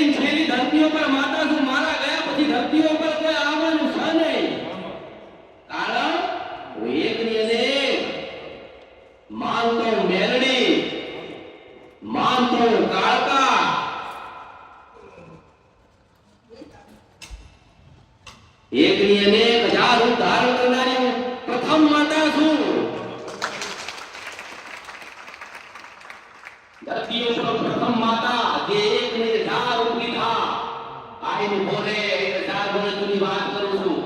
ની છેલ્લી ધરતીઓ પર માતા છું, મારા ગયા પછી ધરતીઓ પર કોઈ આવવાનું છે નહીં. કારણ હું એકની અનેક માનતો મેલડી, માનતો કાળકા, એકની અનેક હજાર રૂપ ધારણ કરનારી પ્રથમ માતા છું. ધરતીઓ પર પ્રથમ માતા જે એક ને હજાર રૂપ લીધા. આઈને બોલે હજાર વર્ષની વાત કરું છું.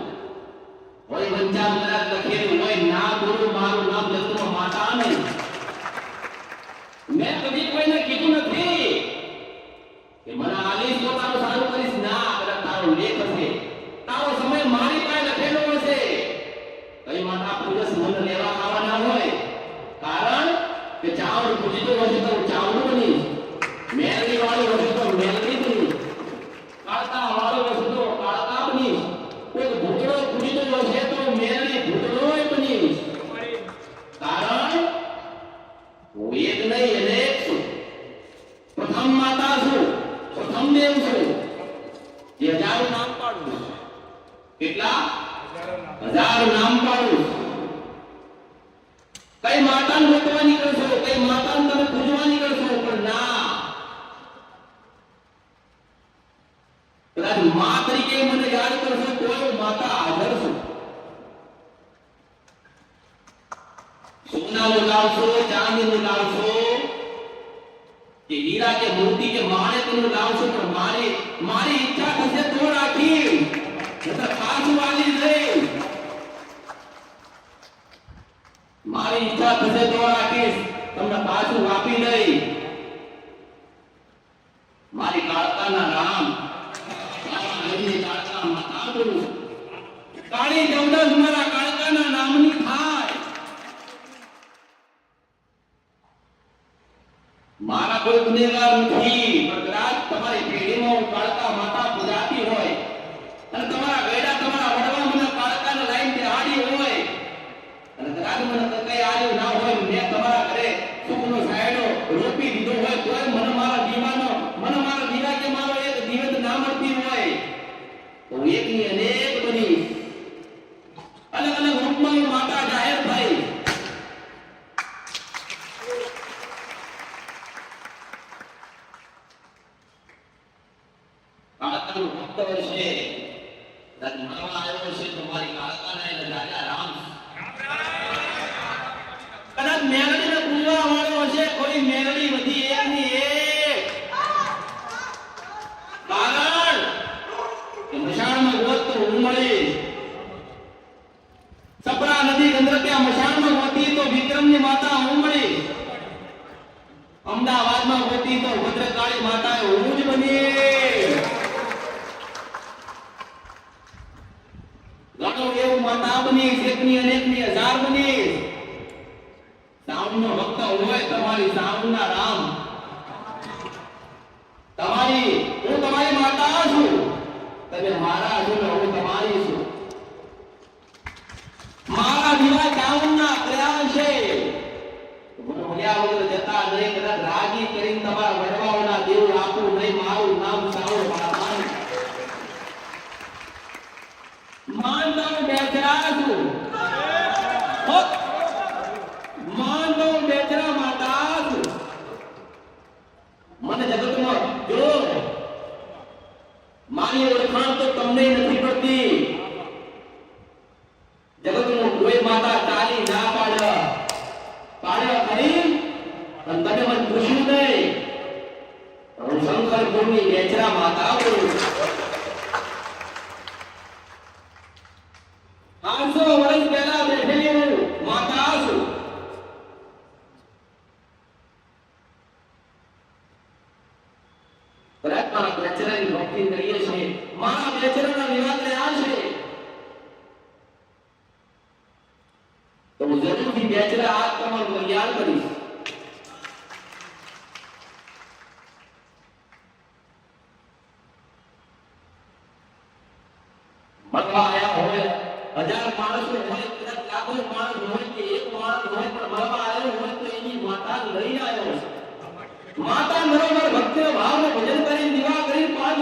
કોઈ પંચાંગ કદાચ લખેલું હોય ના બોલું મારું નામ જગતમાં માતા નહીં. મેં કદી કોઈને કીધું નથી કે મને આલીશ તો તારું સારું કરીશ. ના, કદાચ તારો લેખ હશે, તારો સમય મારી પાસે લખેલો હશે. કઈ માતા પૂજસ મને લેવા આવવાના હોય. કારણ કે ચાવડ પૂજતો હશે તો ચાવડ બનીશ, મેલડી વાળું હશે તો મેલડી બનીશ, કાળકા વાળું હશે તો કાળકા બનીશ, કોઈ ભૂતળો પૂજતો હશે તો મેલડી ભૂતળોય બનીશ. કારણ હું એક નહીં અનેક છું. પ્રથમ માતા છું, પ્રથમ દેવ છું. જે હજારો નામ પાડું. કેટલા? હજારો નામ પાડું. કઈ માતાને ગોતવા નીકળશો, કઈ માતાને તમે પૂજવા નીકળશો, પણ ના, કદાચ મા તરીકે મને યાદ કરશો તો માતા હાજર છું. સોનાનું લાવશો, ચાંદીનું લાવશો, કે હીરા કે મોતી કે માણેકનું લાવશો, પણ મારી ઈચ્છા થશે તો રાખી, નતર પાછું વાલી નહીં. મારી ઈચ્છા થશે તો રાખીશ, તમને પાછું આપી નહીં. મારી કાળકાના નામ, મારા ઘરની કાળકા માતા બોલું. કાળી ચૌદસ મારા કાળકાના નામની થાય. મારા કોઈ ગુનેગાર નથી, પણ કદાચ તમારી પેઢીમાં હું કાળકા માતા પૂજાતી હોય અને તમારા ગયડા તમારા વડવા મને કાળકાને લાઈન બેહાડી હોય અને કદાચ મને કઈ આવ્યું ના હોય, મેં તમારા ઘરે સુખનો સાયડો રોપી દીધો હોય, તોય મને મારા દીવા કે મારો એક દિવસ ના મળતી હોય તો હું એકની અનેક બની અલગ અલગ રૂપમાં હું માતા જાહેર થઈ. કાળકાનું ભક્ત વર્ષે મળવા આવ્યો છે તો મારી કાળકાના એને રાજા રામ. કદાચ મેલડીને પૂજવા વાળો હશે કોઈ મેલડી બધી એકની એક. કારણ કે મશાળમાં ગોત તો હું મળીશ. સપરા નદી ગંદ્રત્યા મશાળમાં ગોતી તો વિક્રમની માતા હું મળીશ. અમદાવાદમાં ગોતી તો ભદ્રકાળી માતા હું જ બની. ઘણું એવું માતા બનીશ, એકની અનેકની હજાર બનીશ. સાઉન્ડનો ભક્ત હોય તમારી સાઉન્ડના રામ. હું તમારી માતા છું, તમે મારા છો ને હું તમારી છું. મારા દીવા સાઉન્ડના પ્રયાસ છે. મને મળ્યા વગર જતા નહીં. કદાચ રાગી કરીને તમારા વડવાઓના દેવ આપું નહીં. મારું નામ સાઉન્ડ મારા માનવ બેચરા છું. માનવ બેચરા માતા છું. મને જગતમાં જો મારી ઓળખાણ તો તમને નથી પડતી. જગતનું કોઈ માતા ચાલી ના પાડે ખરી અને તમે મને પૂછ્યું નહીં. હું શંકરપુરની બેચરા માતા બોલું. 500 વર્ષ પહેલા બેઠેલી હું માતા છું. મારા બેચરાની ભક્તિ કરીએ છીએ. મારા બેચરાના વિવાદ રહ્યા છે તો હું જરૂરથી બેચરા હાથ તમારું કલ્યાણ કરીશ. મળવા આયા હોય 1000 માણસો હોય, કદાચ લાખો માણસ હોય કે એક માણસ હોય, પણ મળવા આવ્યો હોય તો એની માતા લઈ આવ્યો છે. માતા બરોબર ભક્તિનો ભાવનો ભજન કરી દીવા કરી 5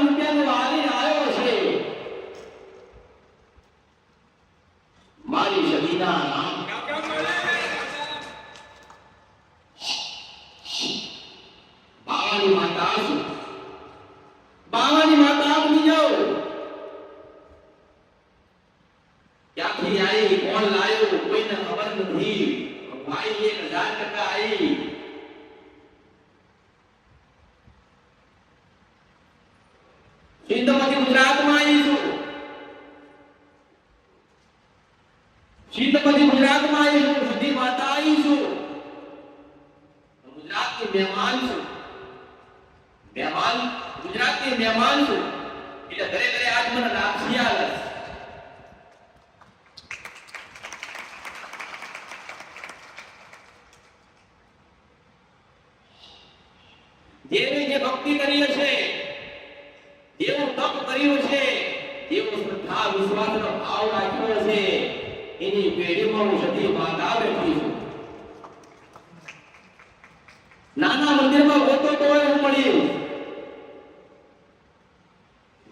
સિંધમાંથી ગુજરાતમાં આવી છું, સિંધમાંથી ગુજરાતમાં આવી છું, સુધી માતા આવી છું, ગુજરાતની મહેમાન છું, મહેમાન ગુજરાતની મહેમાન છું, એટલે ઘરે ઘરે આજ મને લાપસી આવે. જેવી જે ભક્તિ કરી હશે, જેવું તપ કર્યું છે, જેવો શ્રદ્ધા વિશ્વાસનો ભાવ રાખ્યો હશે, એની પેઢીમાં હું સતી માતા બેઠી છું. નાના મંદિરમાં ગોતો તો હું મળ્યું,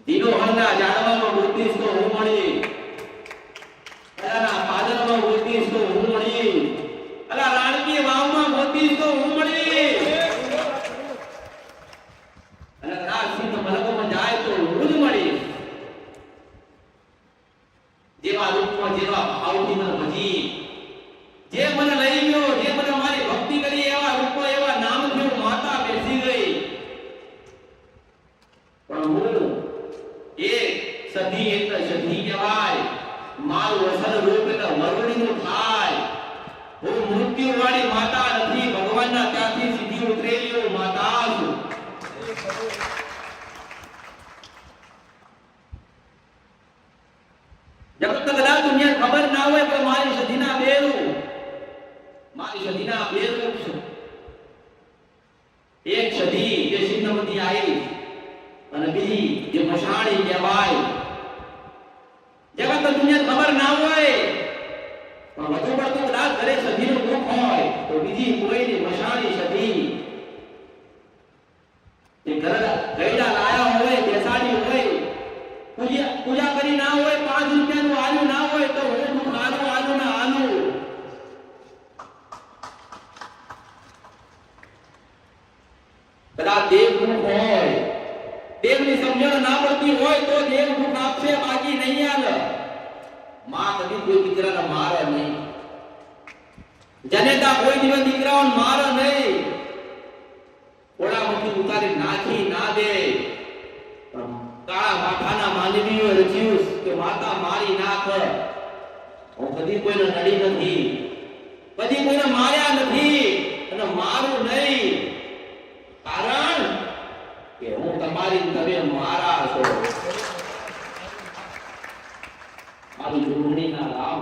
દિનોહરના ઝાડવામાં ગોતીશ તો હું મળી, અલાના પાદરમાં ગોતીશ તો હું મળી, અલા રાણકી વાવમાં ગોતીશ તો હું મળી, અને રાજ સિંહ મલકોમાં જાય તો હું જ મળી. જેવા રૂપમાં જેવા ભાવથી મને ભજી, જે મને લઈ ગયો, જે મને મારી ભક્તિ કરી, એવા રૂપમાં એવા નામથી હું માતા બેસી ગઈ. પણ હું એક સધી એટલે સધી કહેવાય, મારું અસર રૂપ એટલે વરુણીનું થાય. હું મૃત્યુવાળી માતા નથી, ભગવાનના ત્યાંથી સીધી ઉતરેલી માતા છું. જગત કદાચ દુનિયા ખબર ના હોય કે મારી સધીના બેરું, મારી સધીના બેરું છે. એક સધી જે સિંધમાંથી આવી અને બીજી જે મશાણી કહેવાય. જગત દુનિયા ખબર ના હોય પણ વધુ પડતું કદાચ ઘરે સધીનું દુઃખ હોય તો બીજી કોઈની મશાણી સધી એ ગયડા લાયા હોય, બેસાડી હોય, પૂજા કરી ના હોય, 5 રૂપિયાનું આલુ ના હોય તો હું દુઃખ આલુ ના આલુ. કદાચ દેવ દુઃખ હોય, દેવની સમજણ ના પડતી હોય તો દેવ દુઃખ આપશે, બાકી નહીં આલે. માં કદી કોઈ દીકરાને મારે નહીં, જનેતા કોઈ દિવસ દીકરાઓને મારે નહીં, ઓળામાંથી ઉતારી નાખી ના દે. કાળા માથાના માનવીઓ રચ્યું કે માતા મારી નાખ. હું કદી કોઈને નડી નથી, કદી કોઈને માર્યા નથી અને મારું નહીં, કારણ કે હું તમારી તમે મારા છો. મારી જોડણીના રામ,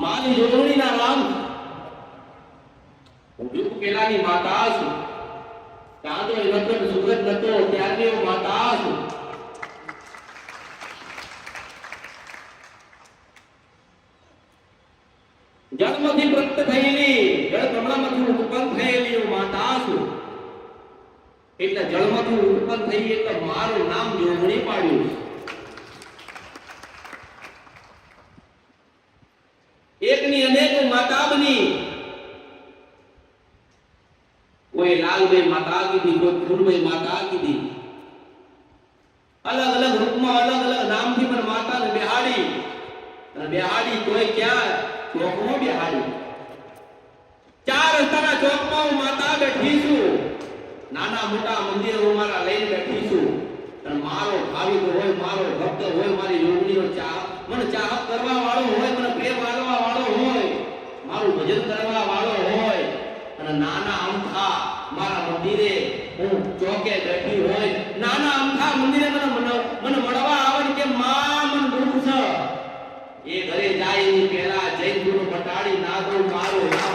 મારી જોડણીના રામ. યુગ પેલાની માતા છું, ચાંદો નતો સુરત નતો ત્યારની હું માતા છું. જન્મથી પ્રગટ થયેલી, જળ કમળામાંથી ઉત્પન્ન થયેલી હું માતા છું. એટલે જળમાંથી ઉત્પન્ન થઈ એટલે મારું નામ જોગણી પાડ્યું. એકની અનેક માતા બની. કોઈ લાલભાઈ માતા કીધી, કોઈ ફૂલભાઈ માતા કીધી, અલગ અલગ રૂપમાં અલગ અલગ નામથી પણ માતાને બેહાડી. અને બેહાડી કોઈ ક્યાં ચોકમાં બેહાડી. 4 રસ્તાના ચોકમાં હું માતા બેઠી છું. નાના મોટા મંદિરો હું મારા લઈને બેઠી છું. અને મારો ભાવિક હોય, મારો ભક્ત હોય, મારી યોગીનો મને ચાહત કરવા વાળો હોય, મને પ્રેમ આપવા વાળો હોય, મારું ભજન કરવા વાળો હોય, અને નાના અમથા મારા મંદિરે હું ચોકે બેઠી હોય, નાના અમથા મંદિરે મને મળવા આવે કે માં મન દુઃખ છે, એ ઘરે જાય એની પહેલા જૈન ગુરુ બટાડી ના દઉં મારું નામ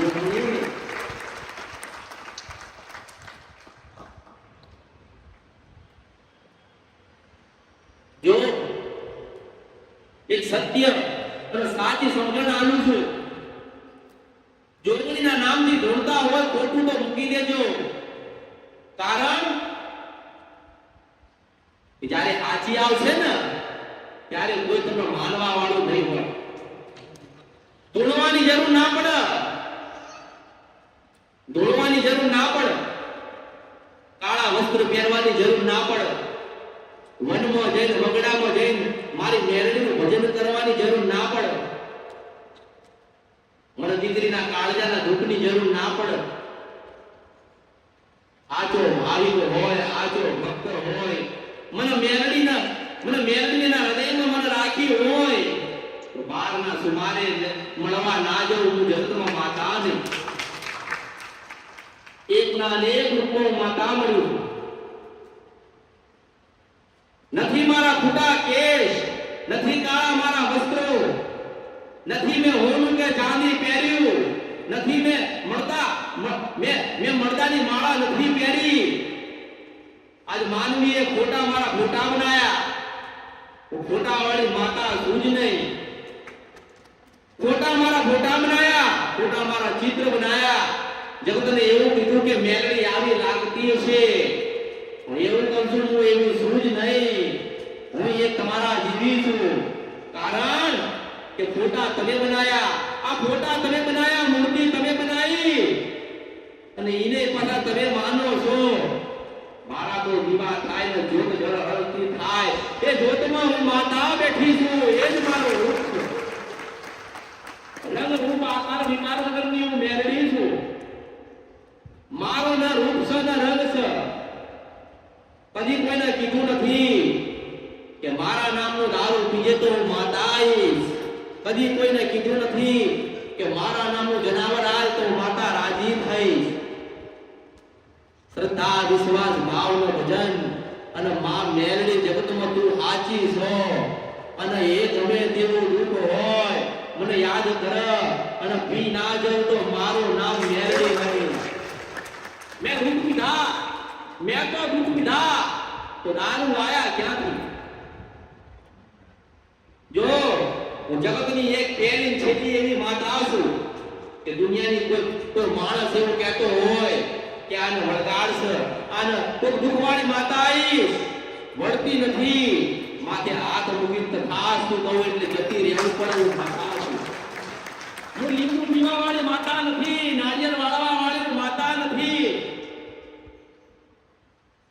યોગી. જો એક સત્ય અને સાચી સમજણ આલું છું. જોગણીના નામથી ઢોળતા હોય ખોટું તો મૂકી દેજો, કારણ જ્યારે સાચી આવશે ને ત્યારે કોઈ તમને માનવા વાળું નહીં હોય. ધોળવાની જરૂર ના પડે, ધોળવાની જરૂર ના પડે, કાળા વસ્ત્ર પહેરવાની જરૂર ના પડે, વનમાં જઈને વગડામાં જઈને મારી મેરડીનું ભજન કરવાની જરૂર ના પડે. મને દીકરી દીકરીના કાળજાના દુઃખની જરૂર ના પડે. આચો ભાવિક હોય, આચો ભક્ત હોય, મને મેલડીના હૃદયમાં મને રાખી હોય તો બારના સુમારે મળવા ના જવું. હું જગતમાં માતા ને એકના અનેક રૂપો માતા મળ્યું. નથી મારા ખોટા કેશ, નથી કાળા મારા વસ્ત્રો, નથી મેં હોનું કે ચાંદી પહેર્યું, નથી મેં મળદાની માળા નથી પહેરી. આજ માનવીએ ખોટા મારા ખોટા બનાયા. ખોટા વાળી માતા સૂજ નહીં. ખોટા મારા ખોટા બનાયા, ખોટા મારા ચિત્ર બનાયા. જગતને એવું કીધું કે મેલડી આવી લાગતી હશે. એવું કહું છું, હું એવી સૂજ નહીં. હું એક તમારા જીવી છું. કારણ કે ખોટા તમે બનાયા. આ ખોટા તમે બનાયા, મૂર્તિ તમે બનાવી અને ઈને પાછા તમે માનો છો. મારા કોઈ દીવા થાય ને જ્યોત જળ હળતી થાય, એ જ્યોતમાં હું માતા બેઠી છું. એ જ મારો રૂપ છે. રંગ રૂપ આકાર વિકાર વગરની હું મેલડી છું. મારો ના રૂપ છે ના રંગ છે. કદી કોઈને કીધું નથી કે મારા નામનો દારૂ પીએ તો હું માતા આવીશ. કદી કોઈને કીધું નથી કે મારા નામનું જનાવર આવે તો માતા રાજી થઈશ. શ્રદ્ધા વિશ્વાસ ભાવનો ભજન અને માં મેલડી જગતમાં તું સાચી છો. અને એ ગમે તેવું દુઃખ હોય મને યાદ કર અને પી ના જાઉં તો મારું નામ મેલડી નહીં. મેં દુઃખ પીધા, મેં તો દુઃખ પીધા તો દારૂ આયા ક્યાંથી? જો હું જગતની એક પહેલી છેલ્લી એવી માતા છું કે દુનિયાની કોઈ માણસ એવું કહેતો હોય કે આને વળગાડશે, આને કોઈ દુઃખવાળી માતા આવીશ, વળતી નથી. માથે હાથ મૂકીને ખાસ તું કહું એટલે જતી રહેવું પડે. હું માતા છું. હું લીંબુ પીવા વાળી માતા નથી, નારિયેળ વાળવા વાળી માતા નથી.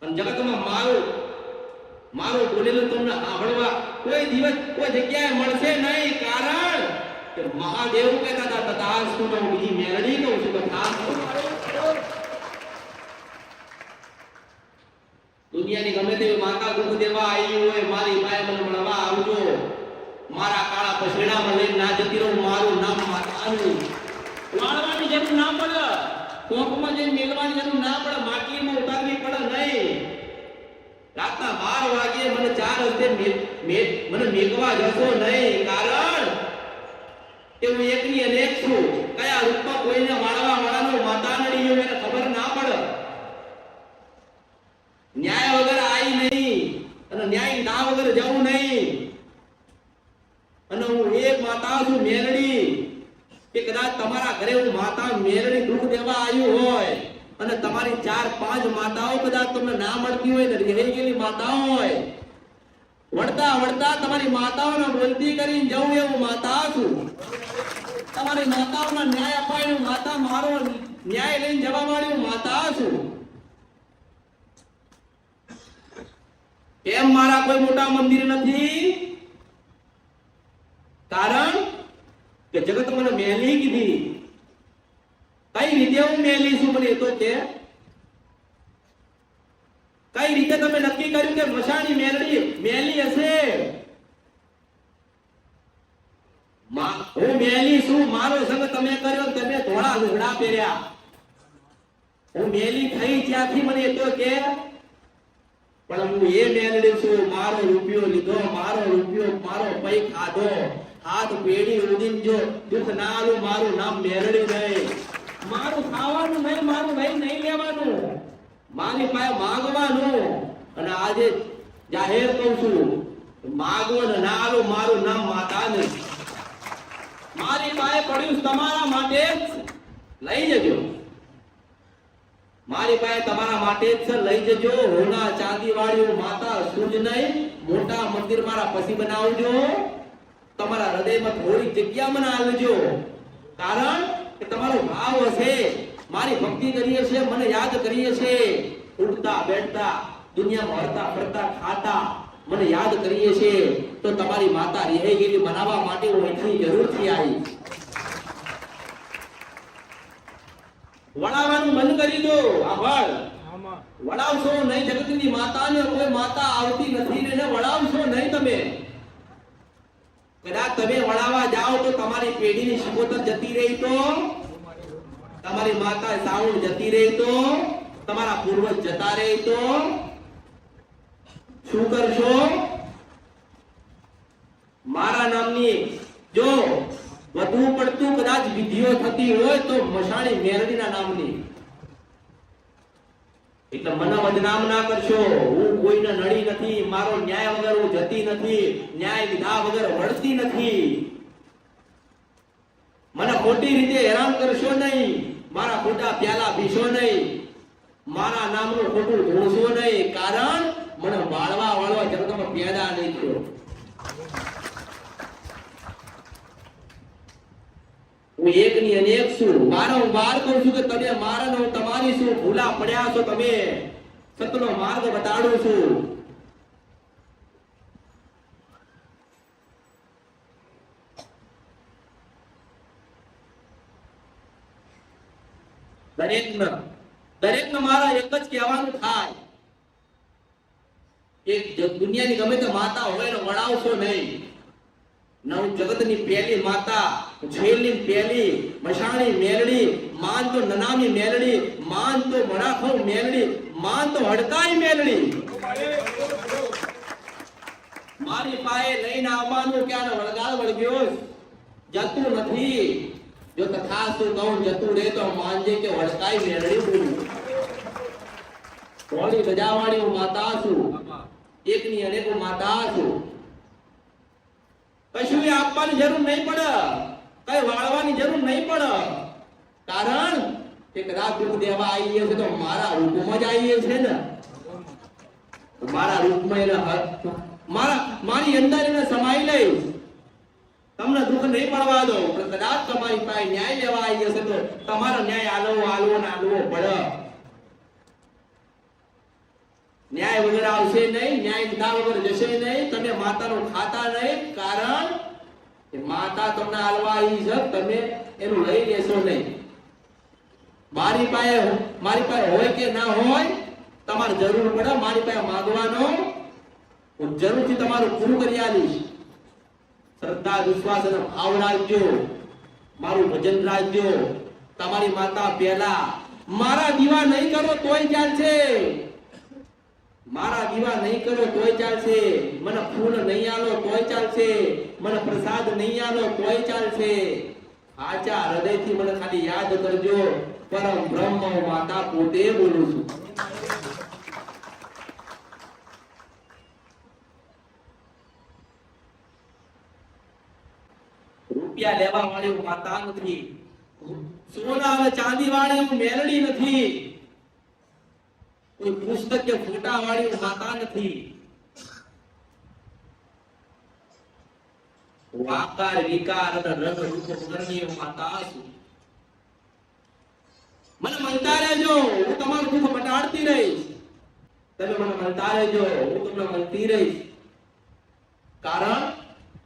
અને જગતમાં મારું બોલેલું તમને સાંભળવા કોઈ દિવસ કોઈ જગ્યાએ મળશે નહીં. કારણ કે મહાદેવ કહેતા હતા તથાસ્તુ, હું બીજી મેલડી કહું છું તથાસ્તુ. દુનિયાની ગમે તેવી માતા દુઃખ દેવા આવી હોય, મારી પાસે મને મળવા આવજો. મારા કાળા પછેડામાં લઈને ના જતી રહું. મારું નામ માતાનું. વાળવાની જરૂર ના પડે, કોપમાં જઈને મેલવાની જરૂર ના પડે, માટલીમાં ઉતારવી પડે નહીં. રાતના 12 વાગ્યે મને 4 રસ્તે મને મેકવા જશો નહીં. કારણ કે હું એકની અનેક છું. કયા રૂપમાં કોઈને વાળવા વાળાનો માતા નડી ગયો એને ખબર ના પડે. ન્યાય વગર આવી નહીં અને ન્યાય ના વગર જવું નહીં. અને હું એક માતા છું મેલડી. કે કદાચ તમારા ઘરે હું માતા મેલડી દુઃખ દેવા આવ્યું હોય અને તમારી 4-5 માતાઓ કદાચ તમને ના મળતી હોય ને રહી ગયેલી માતાઓ હોય, વળતા તમારી માતાઓને બોલતી કરીને જવું એવું માતા છું. તમારી માતાઓને ન્યાય અપાય હું માતા, મારો ન્યાય લઈને જવા વાળી હું માતા છું. કેમ મારા કોઈ મોટા મંદિર નથી? કારણ કે જગત મને મેલી કીધી. કઈ રીતે હું મેલી છું મને તો કે કઈ રીતે તમે નક્કી કર્યું કે મશાની મેલી હશે? હું મેલી છું, મારો સંગ તમે કર્યો, તમે ધોળા લુગડા પહેર્યા. હું મેલી થઈ ત્યાંથી મને તો કે પણ હું એ મેલડી છું. મારો રૂપિયો લીધો, મારો પૈ ખાધો, હાથ પેડી ઉડીને જો દુઃખ ના આલું, મારું નામ મેલડી નહીં. મારું ખાવાનું નહીં, મારું નહીં લેવાનું, મારી પાસે માંગવાનું. અને આજે જાહેર કહું છું, માગો ને ના આલું, મારું નામ માતા નહીં. મારી પાસે પડ્યું તમારા માટે લઈ જજો. મારી પાસે તમારા માટે જ લઈ જજો. હોના ચાંદી વાળી માતા સૂજ નહીં. મોટા મંદિર મારા પછી બનાવજો. તમારા હૃદયમાં થોડી જગ્યા મને આવજો. કારણ કે તમારો ભાવ હશે, મારી ભક્તિ કરી હશે, મને યાદ કરી હશે, ઉઠતા બેઠતા દુનિયામાં હરતા ફરતા ખાતા મને યાદ કરી હશે, તો તમારી માતા રહી ગયેલી બનાવવા માટે હું અહીંથી જરૂરથી આવી. વળાવવાનું બંધ કરી દો. આભાર. વળાવશો નહીં. જગતની માતાને કોઈ માતા આવતી નથી ને વળાવશો નહીં તમે. કદાચ તમે વળાવવા જાઓ તો તમારી પેઢીની શિકોતર જતી રહી તો, તમારી માતા સાઉન્ડ જતી રહી તો, તમારા પૂર્વજ જતા રહી તો શું કરશો? મારા નામની જો વધુ પડતું કદાચ વિધિઓ થતી હોય તો મશાણી મેરડીના નામની. એટલે મને બદનામ ના કરશો. હું કોઈને નડી નથી. મારો ન્યાય વગર હું જતી નથી. ન્યાય વિધા વગર વળતી નથી. મને ખોટી રીતે હેરાન કરશો નહીં. મારા ખોટા પ્યાલા પીશો નહીં. મારા નામનું ખોટું ધોળશો નહીં. કારણ મને વાળવા જગતમાં પેદા નહીં થયો. હું એકની અનેક છું. વારંવાર કહું છું કે તમે મારા ને હું તમારી છું. ભૂલા પડ્યા છો તમે. સતનો માર્ગ બતાડું છું. દરેકને મારા એક જ કહેવાનું થાય કે દુનિયાની ગમે તે માતા હોય ને વળાવશો નહીં. નવ જગતની પહેલી માતા, જેલની પહેલી મશાણી મેલડી, માન તો નનામી મેલડી, માન તો મરાખો મેલડી, માન તો હડકાઈ મેલડી. મારી પાસે લઈને આવવાનું ક્યાં વળગાડ વળગ્યો જતું નથી. જો તથાસ્તુ કહું જતું રહે તો માનજે કે વળકાઈ મેલડી બોલું. કોળી બજાવાળી હું માતા છું. એકની અનેક માતા છું. કશું આપવાની જરૂર નહીં પડે. કઈ વાળવાની જરૂર નહીં પડે. કારણ કે કદાચ દુઃખ દેવા આવીએ છે તો મારા રૂપમાં જ આવીએ છે ને. મારા રૂપમાં એને મારી અંદર એને સમાઈ લઈશ. તમને દુઃખ નહીં પડવા દો. પણ કદાચ તમારી પાસે ન્યાય લેવા આવીએ છે તો તમારો ન્યાય આલવો પડે. ન્યાય વગર આવશે નહીં. ન્યાય લીધા વગર જશે નહીં. તમે માતાનું ખાતા નહીં. કારણ કે માતા તમને આલવા આવી છે. તમે એનું લઈ લેશો નહીં. મારી પાસે હોય કે ના હોય તમારે જરૂર પડે મારી પાસે માંગવાનો. હું જરૂરથી તમારું પૂરું કરી આલીશ. શ્રદ્ધા વિશ્વાસ અને ભાવ રાખજો. મારું ભજન રાખજો. તમારી માતા પહેલા મારા દીવા નહીં કરો તોય ચાલશે. મારા દીવા નહીં કરો તોય ચાલશે. મને ફૂલ નહીં આલો તોય ચાલશે. મને પ્રસાદ નહીં આલો તોય ચાલશે. આચા હૃદયથી મને ખાલી યાદ કરજો. પરમ બ્રહ્મ માતા પોતે બોલું છું. રૂપિયા લેવા વાળી હું માતા નથી. સોના અને ચાંદી વાળી હું મેલડી નથી. કોઈ પુસ્તક કે ફોટા વાળી હું માતા નથી. આકાર વિકાર અને રંગ રૂપ વગરની હું માતા છું. મને મળતા રહેજો. હું તમારું દુઃખ મટાડતી રહીશ. તમે મને મળતા રહેજો. હું તમને મળતી રહીશ. કારણ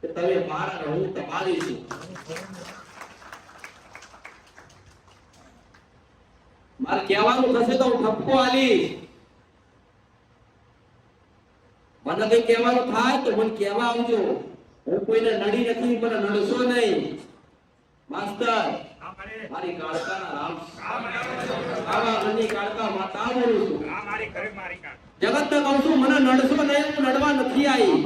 કે તમે મારા ને હું તમારી છું. મારે કહેવાનું થશે તો હું ઠપકો આલીશ. મને કઈ કહેવાનું થાય તો મને કહેવા આવજો. હું કોઈને નડી નથી. મને નડશો નહીં. માસ્તર મારી કાળકાના રામ આવા ઘરની કાળકા માતા બોલું છું. જગત ને કહું છું મને નડશો નહીં. હું નડવા નથી આવી.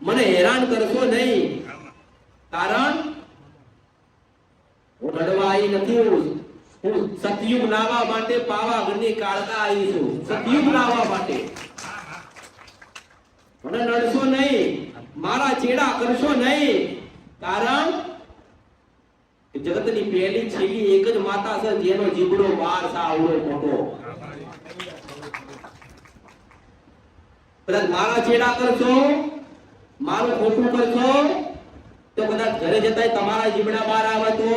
મને હેરાન કરશો નહીં. કારણ હું નડવા આવી નથી. હું સતયુગ લાવવા માટે પાવાગઢની કાળકા આવી છું. સતયુગ લાવવા માટે. મને નડશો નહીં. મારા ચેડા કરશો નહીં. કારણ જગતની પહેલી છેલ્લી એક જ માતા છે જેનો જીબડો 12 સા આવડો મોટો. કદાચ મારા ચેડા કરશો, મારું ખોટું કરશો તો કદાચ ઘરે જતા તમારા જીબડા બહાર આવે તો.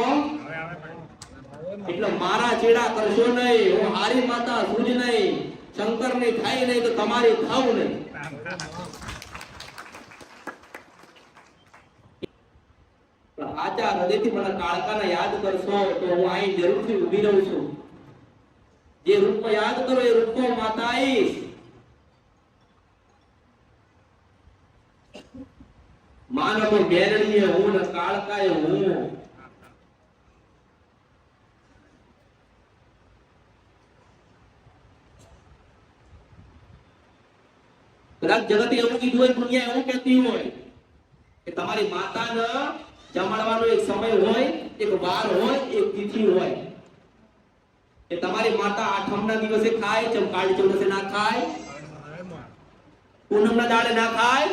એટલે મારા ચેડા કરશો નહીં. હું હારી માતા છું જ નહીં. શંકર ની થાય નહીં તો તમારી થાવ નહીં. સાચા હૃદયથી મને કાળકાને યાદ કરશો તો હું અહીં જરૂરથી ઊભી રહું છું. જે રૂપમાં યાદ કરો એ રૂપમાં માતા આવીશ. માનો તો બેરડીએ હું ને કાળકાએ હું. કદાચ જગતે એવું કીધું હોય, દુનિયા એવું કહેતી હોય કે તમારી માતાને જમાડવાનો એક સમય હોય, એક વાર હોય, એક તિથિ હોય. કે તમારી માતા આઠમના દિવસે ખાય, ચમકાળી ચૌદસે ના ખાય, પૂનમના દાડે ના ખાય,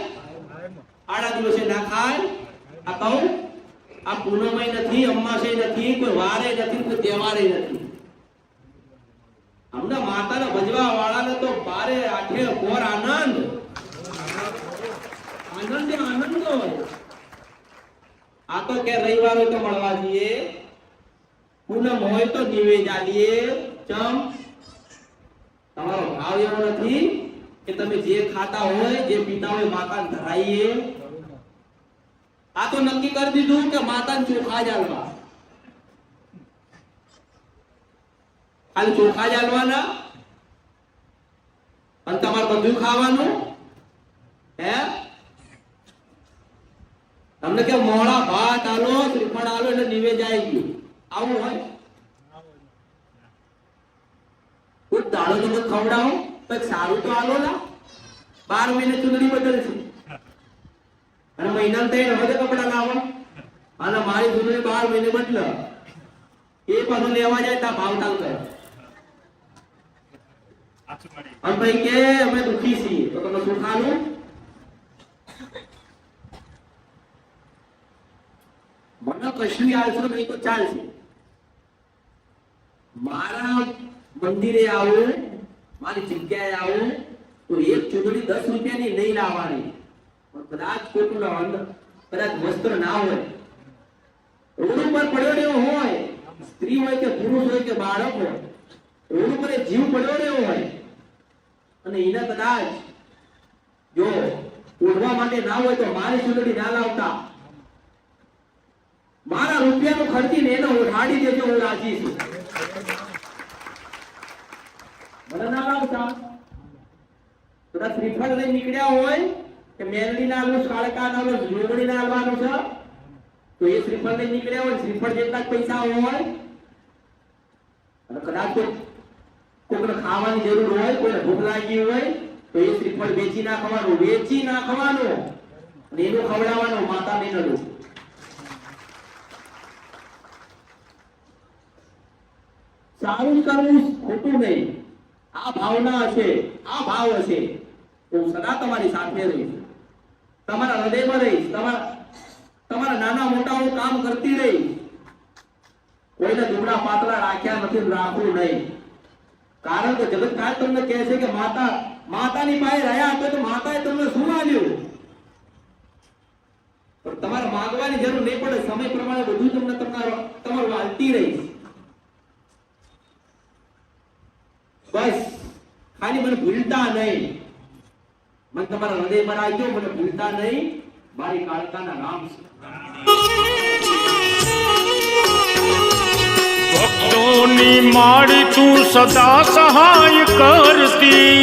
આડા દિવસે ના ખાય. આ કહું, આ પૂનમય નથી, અમાસે નથી, કોઈ વારે નથી, કોઈ તહેવારે નથી. અમને માતાને ભજવા વાળાને તો બારે આઠે પોર આનંદ આનંદ આનંદ હોય. આ તો કે રવિવાર હોય તો મળવા જઈએ, પૂનમ હોય તો નિવેદ આલીએ. ચમ તમારો ભાવ એવો નથી કે તમે જે ખાતા હોય, જે પીતા હોય માતાને ધરાઈએ. આ તો નક્કી કરી દીધું કે માતાને ચોખા જ આલવા, ખાલી ચોખા જ આલવાના અને તમારે બધું ખાવાનું. હે તમને કે મોળા ભાત આલો, શ્રીફળ આલો એટલે નિવેદ આવી ગયું, આવું હોય? કોઈ દાડો તો ખવડાવો, કઈક સારું તો આલો ના. 12 મહિને ચૂંટણી બદલશે અને મહિના તો હવે કપડા લાવો અને મારી ચૂંટણી 12 મહિને બદલે. એ પાછું લેવા જાય ત્યાં ભાવતાલ કરે અને ભાઈ કે અમે દુખી છીએ તો તમે શું ખાનું? મને કશું આવશો નહીં તો ચાલશે. મારા મંદિરે આવું, મારી જગ્યાએ આવું તો એક ચૂંટણી 10 રૂપિયાની નહીં લાવવાની. કદાચ કોઈનું કદાચ વસ્ત્ર ના હોય, રોડ ઉપર પડ્યો રહ્યો હોય, સ્ત્રી હોય કે પુરુષ હોય કે બાળક હોય, રોડ ઉપર જીવ પડ્યો રહ્યો હોય અને એને કદાચ જો ઓઢવા માટે ના હોય તો મારી ચૂંટણી ના લાવતા, મારા રૂપિયાનો ખર્ચીને એને ઓઢાડી દેજો, હું રાજી છું. મને ના લાવતા. કદાચ શ્રીફળ લઈ નીકળ્યા હોય કે મેલડી ના આલવું, કાળકા ના આલવું, જોગણી ના આલવાનું છે તો એ શ્રીફળ લઈ નીકળ્યા હોય, શ્રીફળ જેટલા જ પૈસા હોય અને કદાચ કોઈને ખાવાની જરૂર હોય, કોઈને ભૂખ લાગી હોય તો એ શ્રીફળ વેચી નાખવાનું, વેચી નાખવાનું અને એનું ખવડાવવાનું. માતા બેનનું સારું કરવું, ખોટું નહીં. આ ભાવના હશે, આ ભાવ હશે તો હું સદા તમારી સાથે રહીશ, તમારા હૃદયમાં રહીશ, તમારા નાના મોટા હું કામ કરતી રહીશ. કોઈને દુબળા પાતળા રાખ્યા નથી, રાખવું નહીં. કારણ કે જગત કાળ તમને કહે છે કે માતાની પાસે રહ્યા તો માતાએ તમને શું આલ્યું? પણ તમારે માંગવાની જરૂર નહીં પડે, સમય પ્રમાણે બધું તમને તમારું આલતી રહીશ. બસ ખાલી મને ભૂલતા નહીં, મને તમારા હૃદયમાં રાખજો, મને ભૂલતા નહીં. મારી કાળકાના નામ છે. ભક્તોની માળી તું સદા સહાય કરતી,